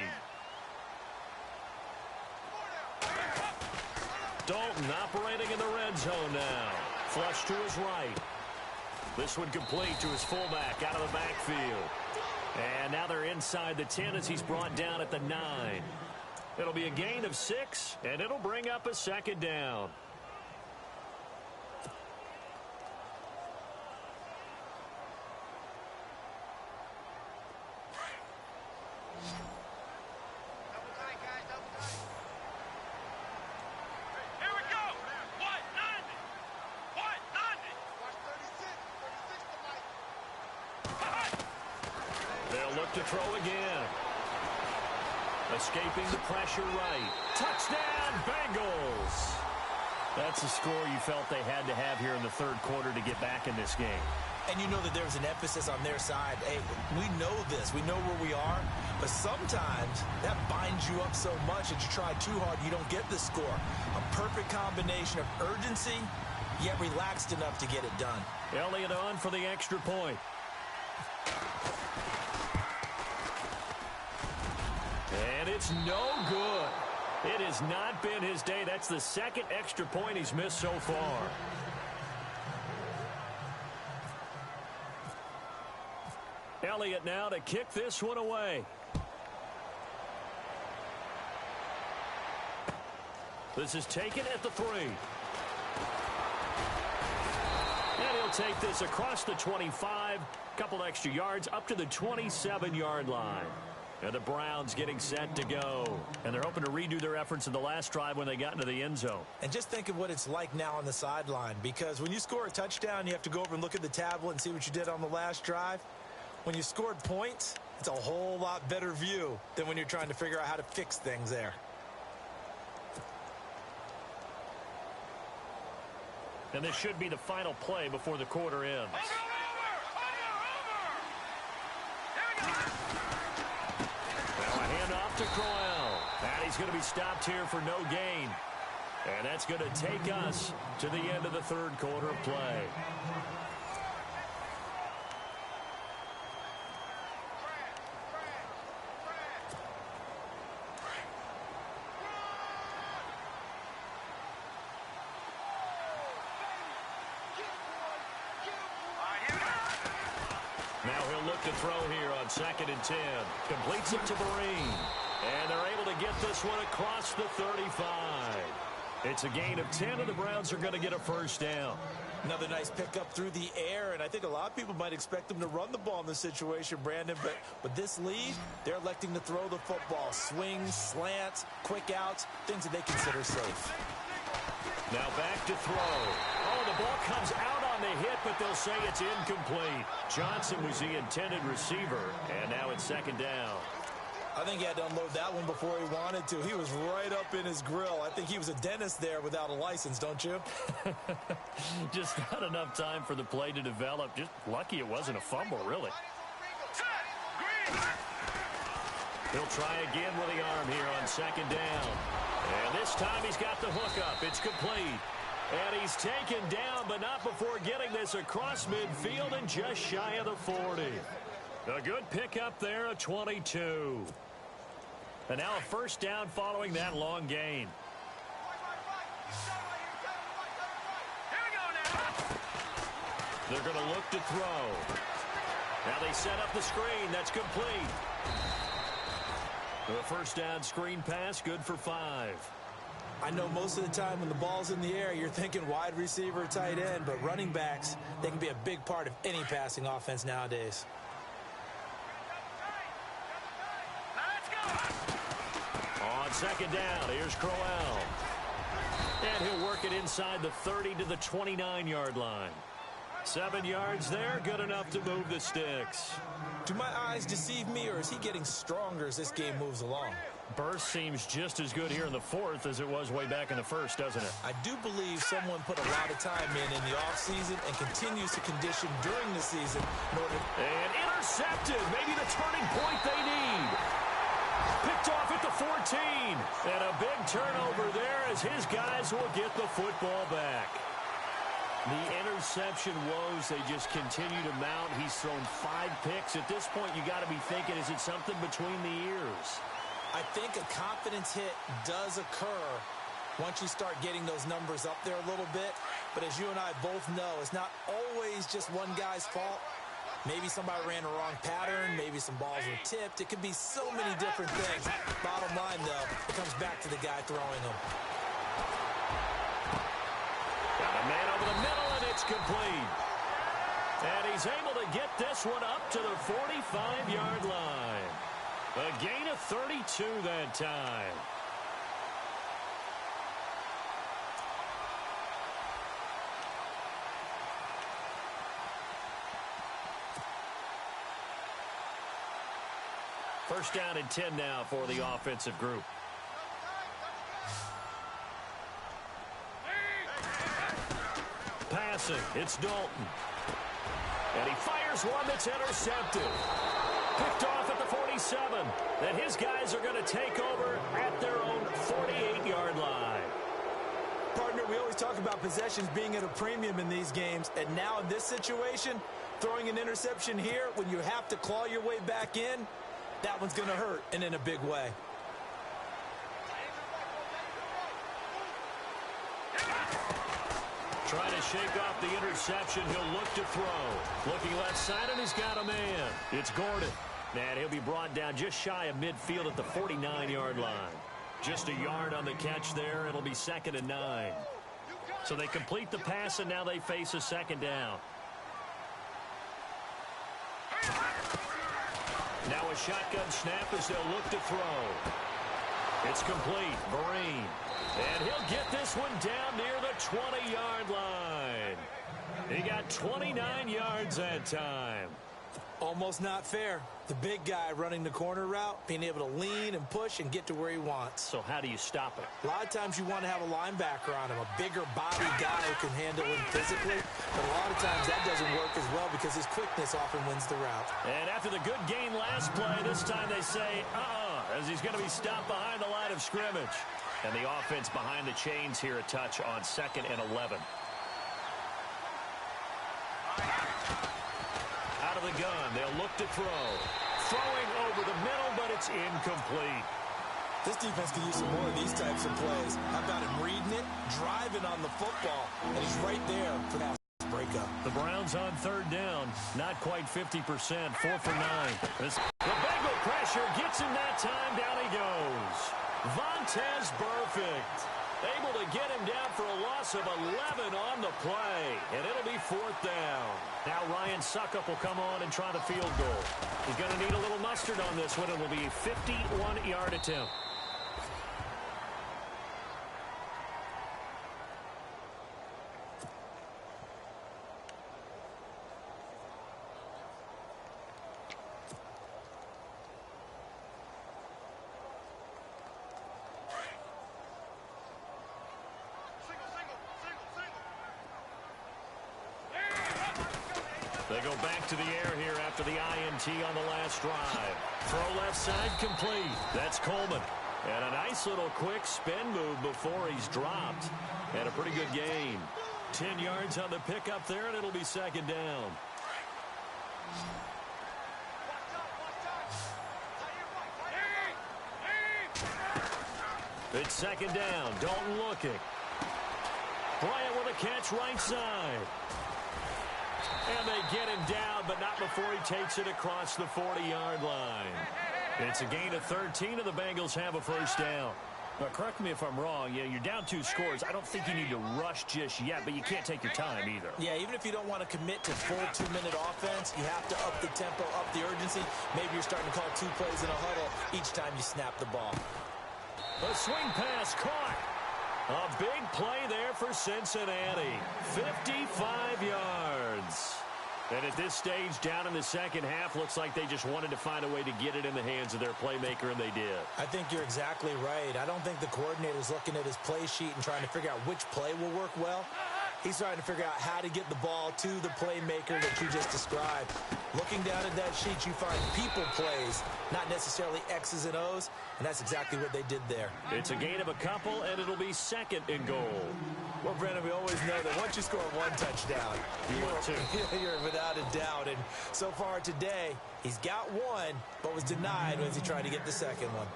Dalton operating in the red zone now. Flush to his right. This one complete to his fullback out of the backfield. And now they're inside the 10 as he's brought down at the 9. It'll be a gain of 6, and it'll bring up a second down. To throw again. Escaping the pressure right. Touchdown, Bengals. That's the score you felt they had to have here in the third quarter to get back in this game. And you know that there's an emphasis on their side. Hey, we know this. We know where we are. But sometimes that binds you up so much that you try too hard, you don't get the score. A perfect combination of urgency, yet relaxed enough to get it done. Elliott on for the extra point. And it's no good. It has not been his day. That's the second extra point he's missed so far. Elliott now to kick this one away. This is taken at the 3. And he'll take this across the 25. Couple extra yards up to the 27-yard line. And the Browns getting set to go. And they're hoping to redo their efforts in the last drive when they got into the end zone. And just think of what it's like now on the sideline. Because when you score a touchdown, you have to go over and look at the tablet and see what you did on the last drive. When you scored points, it's a whole lot better view than when you're trying to figure out how to fix things there. And this should be the final play before the quarter ends. To Crowell. And he's going to be stopped here for no gain. And that's going to take us to the end of the third quarter of play. Now he'll look to throw here on 2nd and 10. Completes it to Marine. And they're able to get this one across the 35. It's a gain of 10, and the Browns are going to get a first down. Another nice pickup through the air, and I think a lot of people might expect them to run the ball in this situation, Brandon. But with this lead, they're electing to throw the football. Swings, slants, quick outs, things that they consider safe. Now back to throw. Oh, the ball comes out on the hit, but they'll say it's incomplete. Johnson was the intended receiver, and now it's 2nd down. I think he had to unload that one before he wanted to. He was right up in his grill. I think he was a dentist there without a license, don't you? Just not enough time for the play to develop. Just lucky it wasn't a fumble, really. He'll try again with the arm here on 2nd down. And this time he's got the hook up. It's complete. And he's taken down, but not before getting this across midfield and just shy of the 40. A good pickup there, a 22. And now a first down following that long gain. They're going to look to throw. Now they set up the screen. That's complete. The first down screen pass, good for 5. I know most of the time when the ball's in the air, you're thinking wide receiver, tight end, but running backs, they can be a big part of any passing offense nowadays. On second down, here's Crowell. And he'll work it inside the 30 to the 29-yard line. 7 yards there, good enough to move the sticks. Do my eyes deceive me, or is he getting stronger as this game moves along? Burst seems just as good here in the fourth as it was way back in the first, doesn't it? I do believe someone put a lot of time in the offseason and continues to condition during the season in order. And intercepted, maybe the turning point they need. Picked off at the 14. And a big turnover there as his guys will get the football back. The interception woes, they just continue to mount. He's thrown 5 picks. At this point, you got to be thinking, is it something between the ears? I think a confidence hit does occur once you start getting those numbers up there a little bit. But as you and I both know, it's not always just one guy's fault. Maybe somebody ran a wrong pattern. Maybe some balls were tipped. It could be so many different things. Bottom line, though, it comes back to the guy throwing them. Got a man over the middle, and it's complete. And he's able to get this one up to the 45-yard line. A gain of 32 that time. First down and 10 now for the offensive group. Passing, it's Dalton. And he fires one that's intercepted. Picked off at the 47. Then his guys are going to take over at their own 48-yard line. Partner, we always talk about possessions being at a premium in these games. And now in this situation, throwing an interception here when you have to claw your way back in, that one's going to hurt, and in a big way. Trying to shake off the interception. He'll look to throw. Looking left side, and he's got a man. It's Gordon. And he'll be brought down just shy of midfield at the 49-yard line. Just a yard on the catch there. It'll be 2nd and 9. So they complete the pass, and now they face a second down. Now a shotgun snap as they'll look to throw. It's complete. Vereen. And he'll get this one down near the 20-yard line. He got 29 yards that time. Almost not fair. The big guy running the corner route, being able to lean and push and get to where he wants. So how do you stop it? A lot of times you want to have a linebacker on him, a bigger body guy who can handle him physically. But a lot of times that doesn't work as well because his quickness often wins the route. And after the good gain last play, this time they say, as he's going to be stopped behind the line of scrimmage. And the offense behind the chains here a touch on 2nd and 11. Out of the gun, they'll look to throw. Throwing over the middle, but it's incomplete. This defense could use some more of these types of plays. How about him reading it, driving on the football, and he's right there for that breakup. The Browns on 3rd down, not quite 50%, 4 for 9. The Bengal pressure gets him that time, down he goes. Vontaze Burfict able to get him down for a loss of 11 on the play, and it'll be 4th down. Now Ryan Suckup will come on and try the field goal. He's going to need a little mustard on this one. It will be a 51-yard attempt. They go back to the air here after the INT on the last drive. Throw left side complete. That's Coleman. And a nice little quick spin move before he's dropped. And a pretty good gain. 10 yards on the pickup there, and it'll be 2nd down. It's 2nd down. Dalton looking. Bryant with a catch right side. And they get him down, but not before he takes it across the 40-yard line. It's a gain of 13, and the Bengals have a 1st down. But correct me if I'm wrong. Yeah, you're down 2 scores. I don't think you need to rush just yet, but you can't take your time either. Yeah, even if you don't want to commit to full 2-minute offense, you have to up the tempo, up the urgency. Maybe you're starting to call 2 plays in a huddle each time you snap the ball. The swing pass caught. A big play there for Cincinnati. 55 yards. And at this stage, down in the second half, looks like they just wanted to find a way to get it in the hands of their playmaker, and they did. I think you're exactly right. I don't think the coordinator's looking at his play sheet and trying to figure out which play will work well. He's trying to figure out how to get the ball to the playmaker that you just described. Looking down at that sheet, you find people plays, not necessarily X's and O's, and that's exactly what they did there. It's a gain of a couple, and it'll be 2nd and goal. Well, Brandon, we always know that once you score 1 touchdown, you're without a doubt. And so far today, he's got 1, but was denied as he tried to get the 2nd one.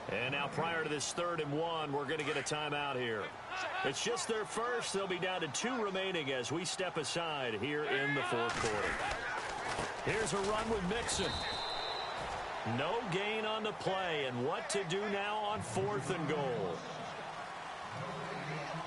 And now prior to this 3rd and 1, we're going to get a timeout here. It's just their first. They'll be down to 2 remaining as we step aside here in the 4th quarter. Here's a run with Mixon. No gain on the play, and what to do now on 4th and goal.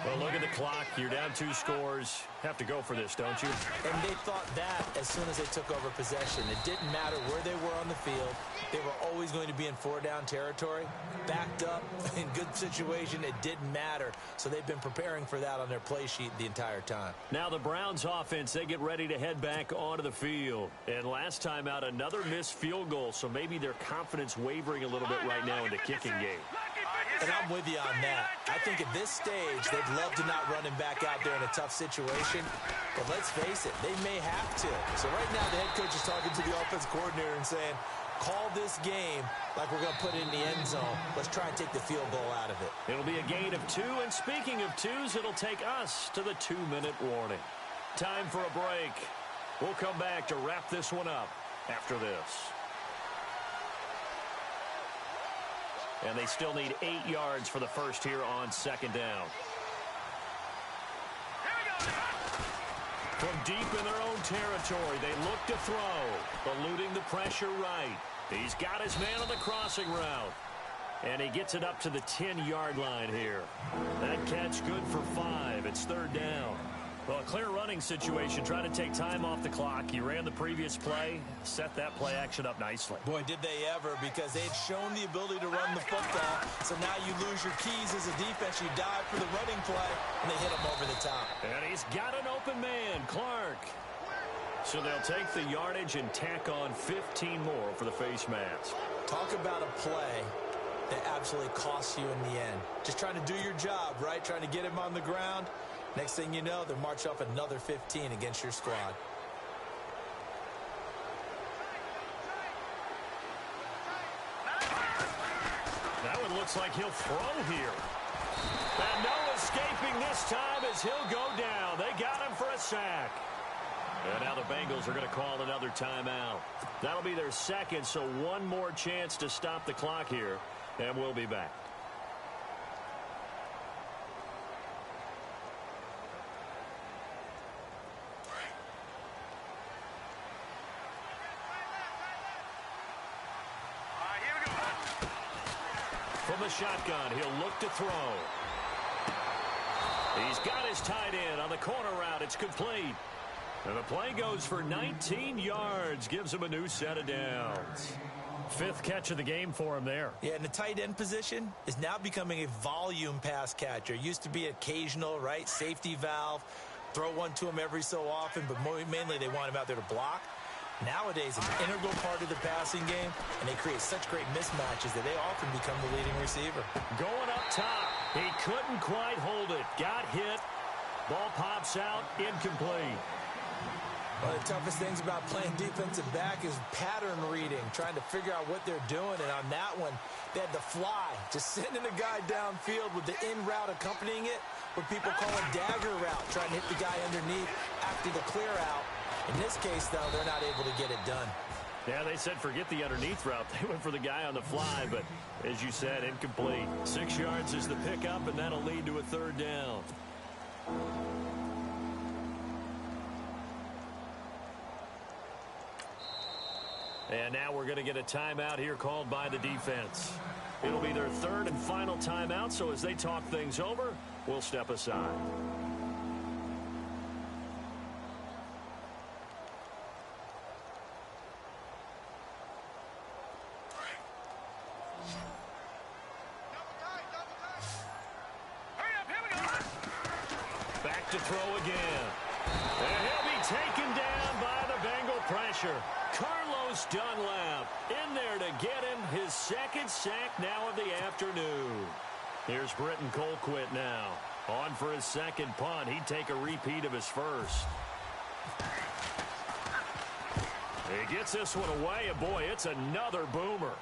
Well, look at the clock. You're down 2 scores. Have to go for this, don't you? And they thought that as soon as they took over possession. It didn't matter where they were on the field. They were always going to be in 4-down territory. Backed up, in good situation, it didn't matter. So they've been preparing for that on their play sheet the entire time. Now the Browns offense, they get ready to head back onto the field. And last time out, another missed field goal. So maybe their confidence wavering a little bit right now in the kicking game. And I'm with you on that. I think at this stage, they'd love to not run him back out there in a tough situation. But let's face it, they may have to. So right now, the head coach is talking to the offense coordinator and saying, call this game like we're going to put it in the end zone. Let's try and take the field goal out of it. It'll be a gain of 2. And speaking of 2s, it'll take us to the 2-minute warning. Time for a break. We'll come back to wrap this one up after this. And they still need 8 yards for the first here on 2nd down. From deep in their own territory, they look to throw, eluding the pressure right. He's got his man on the crossing route. And he gets it up to the 10-yard line here. That catch good for 5. It's 3rd down. Well, a clear running situation, trying to take time off the clock. You ran the previous play, set that play action up nicely. Boy, did they ever, because they'd shown the ability to run the football. So now you lose your keys as a defense. You dive for the running play, and they hit him over the top. And he's got an open man, Clark. So they'll take the yardage and tack on 15 more for the face mask. Talk about a play that absolutely costs you in the end. Just trying to do your job, right? Trying to get him on the ground. Next thing you know, they'll march off another 15 against your squad. That one looks like he'll throw here. And no escaping this time as he'll go down. They got him for a sack. And now the Bengals are going to call another timeout. That'll be their 2nd, so 1 more chance to stop the clock here. And we'll be back. From the shotgun, he'll look to throw. He's got his tight end on the corner route. It's complete. And the play goes for 19 yards. Gives him a new set of downs. 5th catch of the game for him there. Yeah, and the tight end position is now becoming a volume pass catcher. Used to be occasional, right? Safety valve. Throw one to him every so often, but mainly they want him out there to block. Nowadays, an integral part of the passing game, and they create such great mismatches that they often become the leading receiver. Going up top. He couldn't quite hold it. Got hit. Ball pops out. Incomplete. One of the toughest things about playing defensive back is pattern reading, trying to figure out what they're doing. And on that one, they had the fly, just sending a guy downfield with the in route accompanying it, what people call a dagger route, trying to hit the guy underneath after the clear out. In this case, though, they're not able to get it done. Yeah, they said forget the underneath route. They went for the guy on the fly, but as you said, incomplete. 6 yards is the pickup, and that'll lead to a 3rd down. And now we're going to get a timeout here called by the defense. It'll be their third and final timeout, so as they talk things over, we'll step aside. Back to throw again. And he'll be taken down by the Bengal pressure. Carlos Dunlap in there to get him his second sack now of the afternoon. Here's Britton Colquitt now. On for his second punt. He'd take a repeat of his first. He gets this one away, and boy, it's another boomer.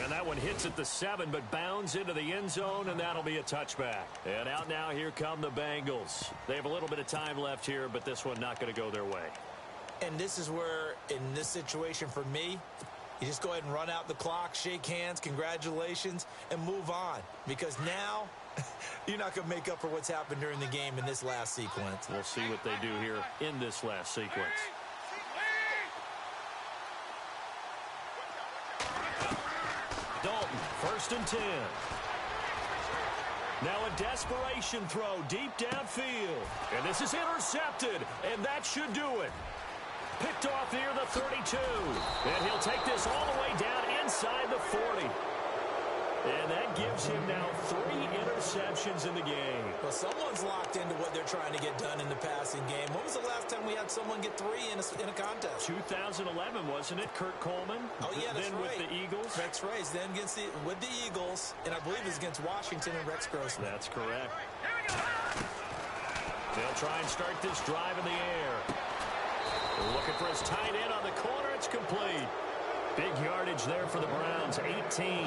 And that one hits at the 7, but bounds into the end zone, and that'll be a touchback. And out now, here come the Bengals. They have a little bit of time left here, but this one not going to go their way. And this is where, in this situation for me, you just go ahead and run out the clock, shake hands, congratulations, and move on. Because now, you're not going to make up for what's happened during the game in this last sequence. We'll see what they do here in this last sequence. Dalton, 1st and 10. Now a desperation throw deep downfield. And this is intercepted, and that should do it. Picked off near the 32. And he'll take this all the way down inside the 40. And that gives him now 3 interceptions in the game. Well, someone's locked into what they're trying to get done in the passing game. When was the last time we had someone get 3 in a contest? 2011, wasn't it? Kurt Coleman? Oh, yeah, that's then right. With the Eagles? Rex Reyes, then with the Eagles, and I believe it's against Washington and Rex Grossman. That's correct. They'll try and start this drive in the air. Looking for his tight end on the corner. It's complete. Big yardage there for the Browns, 18.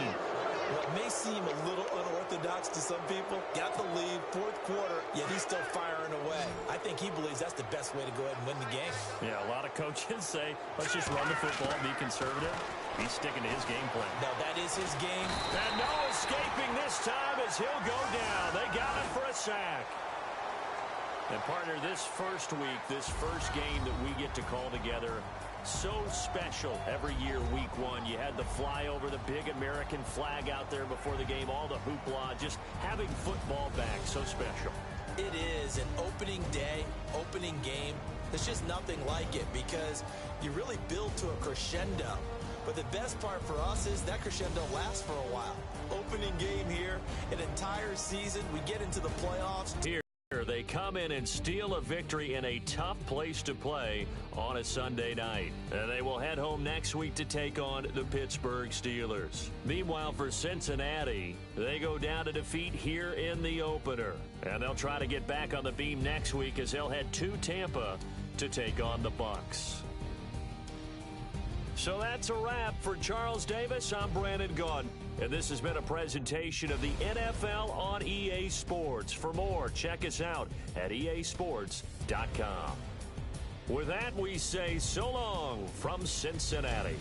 What may seem a little unorthodox to some people, got the lead, 4th quarter, yet he's still firing away. I think he believes that's the best way to go ahead and win the game. Yeah, a lot of coaches say, let's just run the football, be conservative. He's sticking to his game plan. No, that is his game. And no escaping this time as he'll go down. They got him for a sack. And, partner, this first week, this first game that we get to call together, so special every year, week 1. You had the flyover, the big American flag out there before the game, all the hoopla, just having football back, so special. It is an opening day, opening game. There's just nothing like it because you really build to a crescendo. But the best part for us is that crescendo lasts for a while. Opening game here, an entire season, we get into the playoffs. Here they come in and steal a victory in a tough place to play on a Sunday night. And they will head home next week to take on the Pittsburgh Steelers. Meanwhile, for Cincinnati, they go down to defeat here in the opener. And they'll try to get back on the beam next week as they'll head to Tampa to take on the Bucs. So that's a wrap for Charles Davis. I'm Brandon Gaudin. And this has been a presentation of the NFL on EA Sports. For more, check us out at easports.com. With that, we say so long from Cincinnati.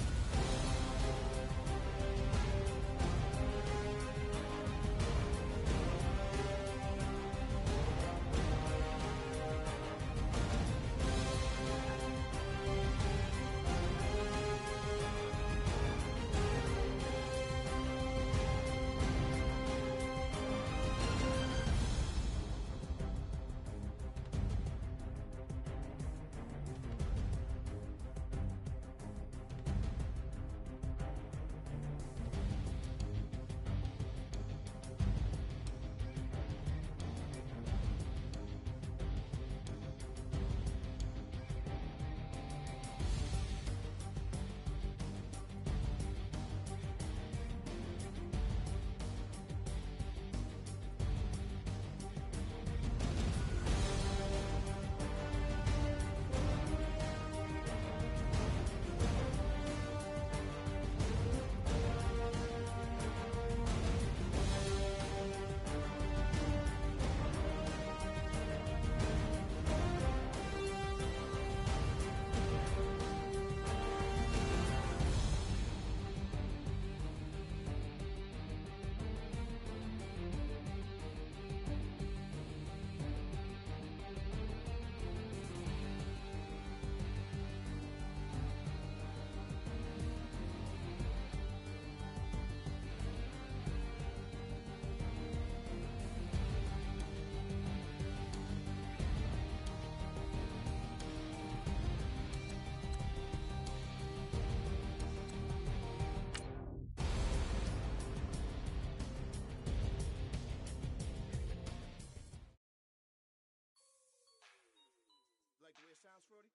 sounds fruity?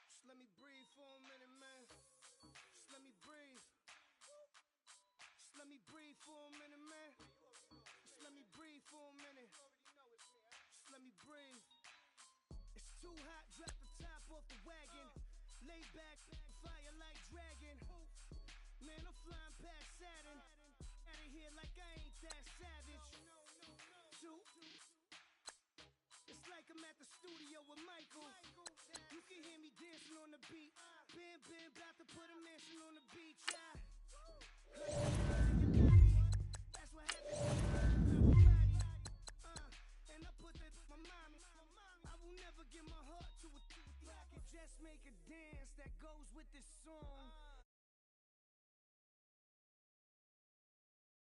Just let me breathe for a minute, man. Just let me breathe. Just let me breathe for a minute, man. Just let me breathe for a minute. Just let me breathe. It's too hot, drop the top off the wagon. Lay back, fire like dragon. Man, I'm flying past Saturn. Out of here like I ain't that savage. Two. It's like I'm at the studio with Michael. You can hear me dancing on the beat. Bam, bam, about to put a mansion on the beach. That's what happens. And I put that in my mommy. I will never give my heart to a rocket. Just make a dance that goes with this song.